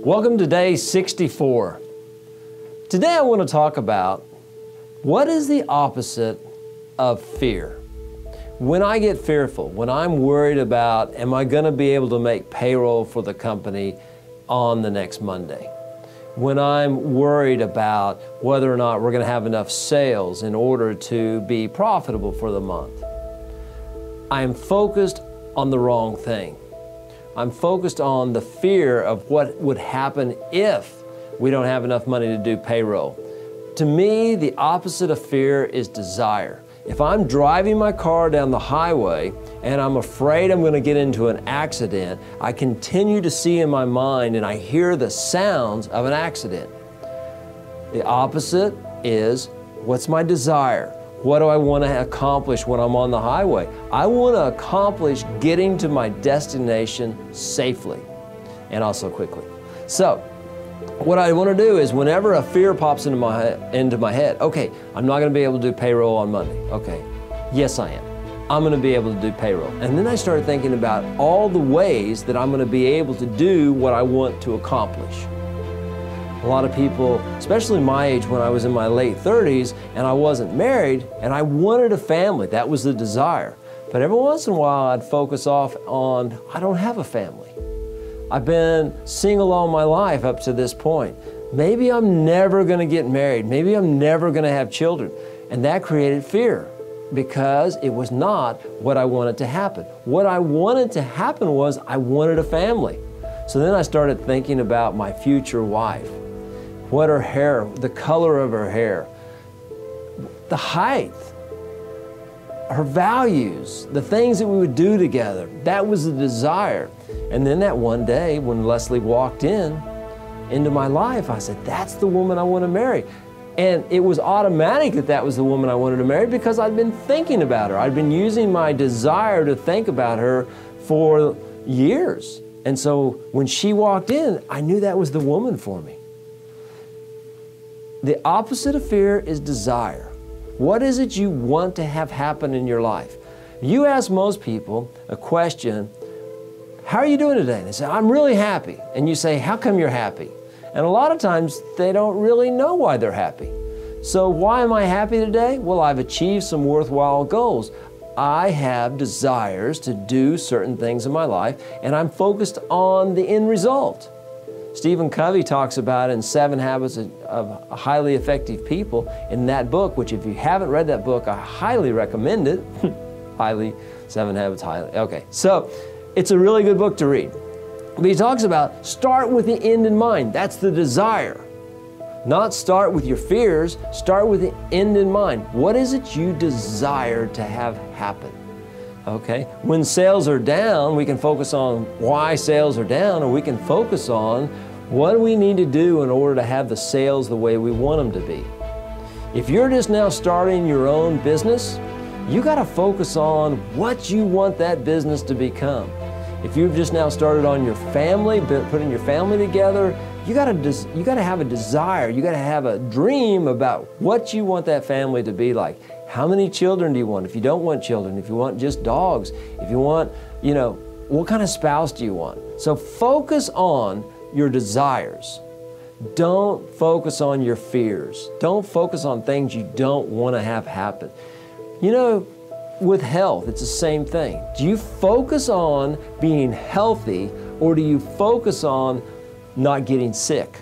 Welcome to day 64. Today I want to talk about what is the opposite of fear. When I get fearful, when I'm worried about, am I going to be able to make payroll for the company on the next Monday? When I'm worried about whether or not we're going to have enough sales in order to be profitable for the month, I am focused on the wrong thing. I'm focused on the fear of what would happen if we don't have enough money to do payroll. To me, the opposite of fear is desire. If I'm driving my car down the highway and I'm afraid I'm going to get into an accident, I continue to see in my mind and I hear the sounds of an accident. The opposite is, what's my desire? What do I want to accomplish when I'm on the highway? I want to accomplish getting to my destination safely and also quickly. So, what I want to do is whenever a fear pops into my head, okay, I'm not going to be able to do payroll on Monday. Okay, yes I am. I'm going to be able to do payroll. And then I started thinking about all the ways that I'm going to be able to do what I want to accomplish. A lot of people, especially my age when I was in my late 30s and I wasn't married and I wanted a family, that was the desire. But every once in a while I'd focus off on, I don't have a family. I've been single all my life up to this point. Maybe I'm never going to get married. Maybe I'm never going to have children. And that created fear because it was not what I wanted to happen. What I wanted to happen was I wanted a family. So then I started thinking about my future wife. What her hair, the color of her hair, the height, her values, the things that we would do together. That was the desire. And then that one day when Leslie walked into my life, I said, that's the woman I want to marry. And it was automatic that that was the woman I wanted to marry because I'd been thinking about her. I'd been using my desire to think about her for years. And so when she walked in, I knew that was the woman for me. The opposite of fear is desire. What is it you want to have happen in your life? You ask most people a question, how are you doing today? And they say, I'm really happy. And you say, how come you're happy? And a lot of times they don't really know why they're happy. So why am I happy today? Well, I've achieved some worthwhile goals. I have desires to do certain things in my life, and I'm focused on the end result. Stephen Covey talks about it in 7 Habits of Highly Effective People in that book, which if you haven't read that book, I highly recommend it. 7 Habits Highly. Okay, so it's a really good book to read. But he talks about start with the end in mind. That's the desire. Not start with your fears, start with the end in mind. What is it you desire to have happen? Okay, when sales are down, we can focus on why sales are down, or we can focus on what do we need to do in order to have the sales the way we want them to be. If you're just now starting your own business, you got to focus on what you want that business to become. If you've just now started on your family, putting your family together, you got to have a desire, you got to have a dream about what you want that family to be like. How many children do you want? If you don't want children, if you want just dogs, if you want, what kind of spouse do you want? So focus on your desires. Don't focus on your fears. Don't focus on things you don't want to have happen. With health, it's the same thing. Do you focus on being healthy, or do you focus on not getting sick?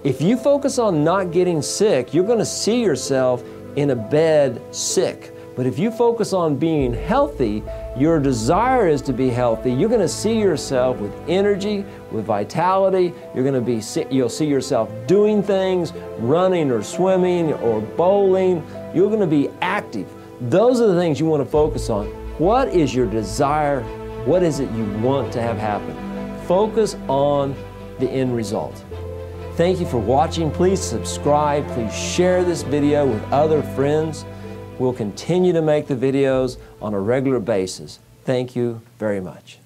If you focus on not getting sick, you're going to see yourself in a bed sick. But if you focus on being healthy, your desire is to be healthy. You're going to see yourself with energy, with vitality. You'll see yourself doing things, running or swimming or bowling. You're going to be active. Those are the things you want to focus on. What is your desire? What is it you want to have happen? Focus on the end result. Thank you for watching. Please subscribe. Please share this video with other friends. We'll continue to make the videos on a regular basis. Thank you very much.